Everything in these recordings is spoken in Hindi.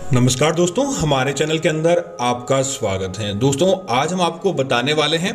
नमस्कार दोस्तों, हमारे चैनल के अंदर आपका स्वागत है। दोस्तों, आज हम आपको बताने वाले हैं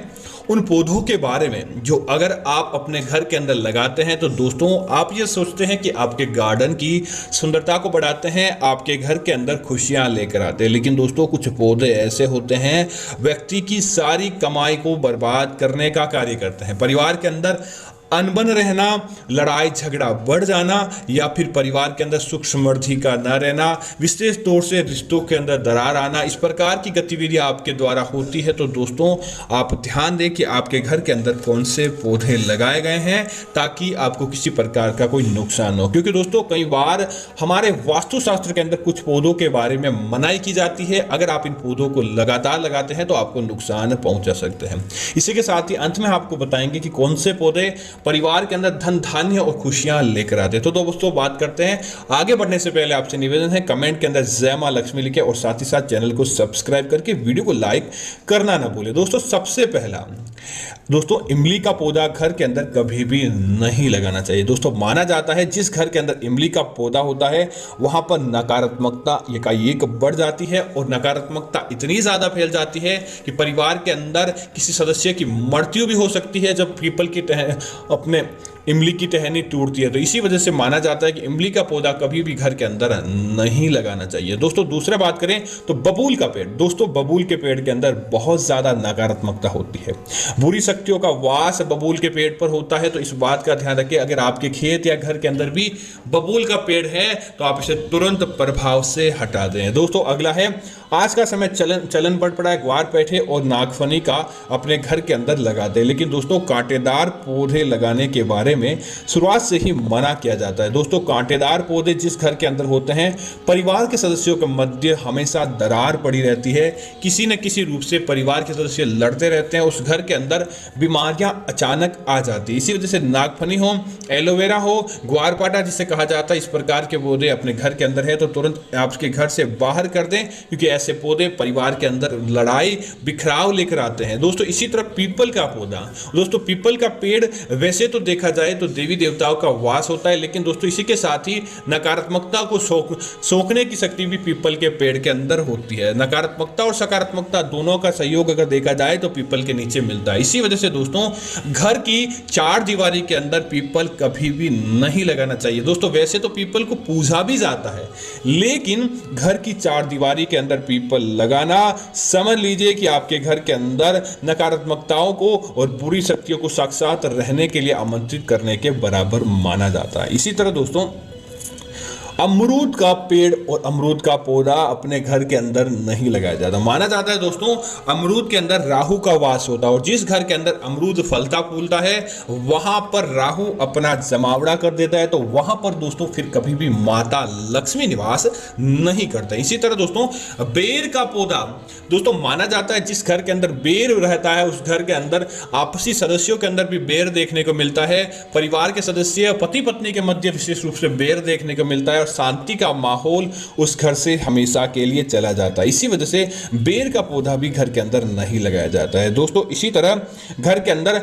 उन पौधों के बारे में जो अगर आप अपने घर के अंदर लगाते हैं तो दोस्तों आप ये सोचते हैं कि आपके गार्डन की सुंदरता को बढ़ाते हैं, आपके घर के अंदर खुशियां लेकर आते हैं। लेकिन दोस्तों, कुछ पौधे ऐसे होते हैं व्यक्ति की सारी कमाई को बर्बाद करने का कार्य करते हैं। परिवार के अंदर अनबन रहना, लड़ाई झगड़ा बढ़ जाना या फिर परिवार के अंदर सुख समृद्धि का न रहना, विशेष तौर से रिश्तों के अंदर दरार आना, इस प्रकार की गतिविधियां आपके द्वारा होती है। तो दोस्तों आप ध्यान दें कि आपके घर के अंदर कौन से पौधे लगाए गए हैं ताकि आपको किसी प्रकार का कोई नुकसान हो। क्योंकि दोस्तों कई बार हमारे वास्तुशास्त्र के अंदर कुछ पौधों के बारे में मनाही की जाती है। अगर आप इन पौधों को लगातार लगाते हैं तो आपको नुकसान पहुंचा सकते हैं। इसी के साथ ही अंत में आपको बताएंगे कि कौन से पौधे परिवार के अंदर धन धान्य और खुशियां लेकर आते हैं। तो दोस्तों बात करते हैं। आगे बढ़ने से पहले आपसे निवेदन है, कमेंट के अंदर जय मां लक्ष्मी लिखे और साथ ही साथ चैनल को सब्सक्राइब करके वीडियो को लाइक करना ना भूलें। दोस्तों सबसे पहला इमली का पौधा घर के अंदर कभी भी नहीं लगाना चाहिए। दोस्तों माना जाता है जिस घर के अंदर इमली का पौधा होता है वहां पर नकारात्मकता एकाएक बढ़ जाती है और नकारात्मकता इतनी ज्यादा फैल जाती है कि परिवार के अंदर किसी सदस्य की मृत्यु भी हो सकती है जब पीपल की अपने इमली की टहनी टूटती है। तो इसी वजह से माना जाता है कि इमली का पौधा कभी भी घर के अंदर नहीं लगाना चाहिए। दोस्तों दूसरा बात करें तो बबूल का पेड़। दोस्तों बबूल के पेड़ के अंदर बहुत ज्यादा नकारात्मकता होती है, बुरी शक्तियों का वास बबूल के पेड़ पर होता है। तो इस बात का ध्यान रखें, अगर आपके खेत या घर के अंदर भी बबूल का पेड़ है तो आप इसे तुरंत प्रभाव से हटा दें। दोस्तों अगला है, आज का समय चलन बढ़ पड़ा है ग्वार पैठे और नागफनी का अपने घर के अंदर लगा दे। लेकिन दोस्तों कांटेदार पौधे लगाने के बारे में शुरुआत से ही मना किया जाता है। दोस्तों कांटेदार पौधे जिस घर के अंदर होते हैं परिवार के सदस्यों के मध्य हमेशा दरार पड़ी रहती है, किसी न किसी रूप से परिवार के सदस्य लड़ते रहते हैं, उस घर के अंदर बीमारियां अचानक आ जाती है। इसी वजह से नागफनी हो, एलोवेरा हो, ग्वारपाठा जिसे कहा जाता है, इस प्रकार के पौधे अपने घर के अंदर है तो तुरंत आपके घर से बाहर कर दें, क्योंकि ऐसे पौधे परिवार के अंदर लड़ाई बिखराव लेकर आते हैं। दोस्तों इसी तरह पीपल का पौधा। दोस्तों पीपल का पेड़ वैसे तो देखा जाए तो देवी देवताओं का वास होता है, लेकिन दोस्तों इसी के साथ ही नकारात्मकता को सोखने की शक्ति भी पीपल के पेड़ के अंदर होती है। नकारात्मकता और सकारात्मकता दोनों का सहयोग अगर देखा जाए तो पीपल के नीचे मिलता है। इसी वजह से दोस्तों घर की चार दीवारी के अंदर पीपल कभी भी नहीं लगाना चाहिए। दोस्तों वैसे तो पीपल को पूजा भी जाता है, लेकिन घर की चार दीवारी के अंदर पीपल लगाना समझ लीजिए कि आपके घर के अंदर नकारात्मकताओं को और बुरी शक्तियों को साक्षात रहने के लिए आमंत्रित करने के बराबर माना जाता है। इसी तरह दोस्तों अमरूद का पेड़ और अमरूद का पौधा अपने घर के अंदर नहीं लगाया जाता। माना जाता है दोस्तों अमरूद के अंदर राहु का वास होता है और जिस घर के अंदर अमरूद फलता फूलता है वहां पर राहु अपना जमावड़ा कर देता है, तो वहां पर दोस्तों फिर कभी भी माता लक्ष्मी निवास नहीं करते। इसी तरह दोस्तों बेर का पौधा। दोस्तों माना जाता है जिस घर के अंदर बेर रहता है उस घर के अंदर आपसी सदस्यों के अंदर भी बेर देखने को मिलता है, परिवार के सदस्य पति पत्नी के मध्य विशेष रूप से बेर देखने को मिलता है और शांति का माहौल उस घर से हमेशा के लिए चला जाता है। इसी वजह से बेर का पौधा भी घर के अंदर नहीं लगाया जाता है। दोस्तों इसी तरह घर के अंदर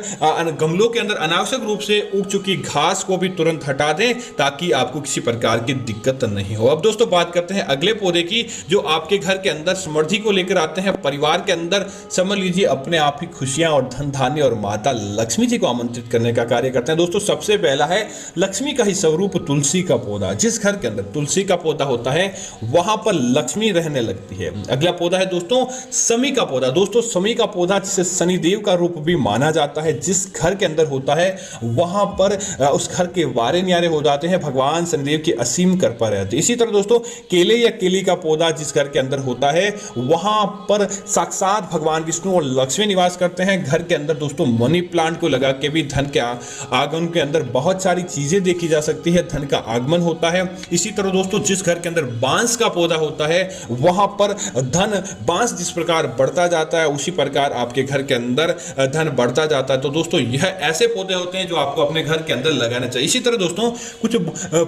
गमलों के अंदर अनावश्यक रूप से उग चुकी घास को भी तुरंत हटा दें ताकि आपको किसी प्रकार की दिक्कत नहीं हो। अब दोस्तों बात करते हैं अगले पौधे की जो आपके घर के अंदर समृद्धि को लेकर आते हैं, परिवार के अंदर समझ लीजिए अपने आप ही खुशियां और धन धान्य और माता लक्ष्मी जी को आमंत्रित करने का कार्य करते हैं। दोस्तों सबसे पहला है लक्ष्मी का ही स्वरूप तुलसी का पौधा। जिस घर के अंदर तुलसी का पौधा होता है वहां पर लक्ष्मी रहने लगती है। अगला पौधा है दोस्तों समी का पौधा। दोस्तों समी का पौधा जिसे शनिदेव का रूप भी माना जाता है, जिस घर के अंदर होता है वहां पर उस घर के वारे न्यारे हो जाते हैं, भगवान शनिदेव की असीम कृपा रहती है। इसी तरह दोस्तों केले या केली का पौधा जिस घर के अंदर होता है वहां पर साक्षात भगवान विष्णु और लक्ष्मी निवास करते हैं। घर के अंदर दोस्तों मनी प्लांट को लगा के भी धन के आगमन के अंदर बहुत सारी चीजें देखी जा सकती है, धन का आगमन होता है। इसी तरह दोस्तों जिस घर के अंदर बांस का पौधा होता है वहां पर धन बांस जिस प्रकार बढ़ता जाता है उसी प्रकार आपके घर के अंदर धन बढ़ता जाता है। तो दोस्तों यह ऐसे पौधे होते हैं जो आपको अपने घर के अंदर लगाना चाहिए। इसी तरह दोस्तों कुछ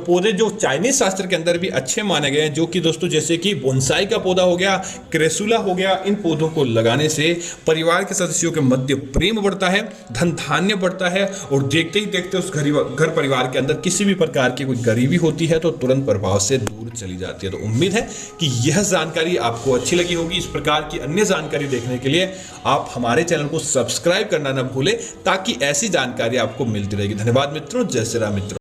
पौधे जो चाइनीज शास्त्र के अंदर भी अच्छे माने गए हैं, जो कि दोस्तों जैसे कि बोनसाई का पौधा हो गया, क्रेसुला हो गया, इन पौधों को लगाने से परिवार के सदस्यों के मध्य प्रेम बढ़ता है, धन धान्य बढ़ता है और देखते ही देखते उस घर परिवार के अंदर किसी भी प्रकार की कोई गरीबी होती है तो तुरंत संग प्रभाव से दूर चली जाती है। तो उम्मीद है कि यह जानकारी आपको अच्छी लगी होगी। इस प्रकार की अन्य जानकारी देखने के लिए आप हमारे चैनल को सब्सक्राइब करना न भूलें, ताकि ऐसी जानकारी आपको मिलती रहेगी। धन्यवाद मित्रों। जय श्री राम मित्रों।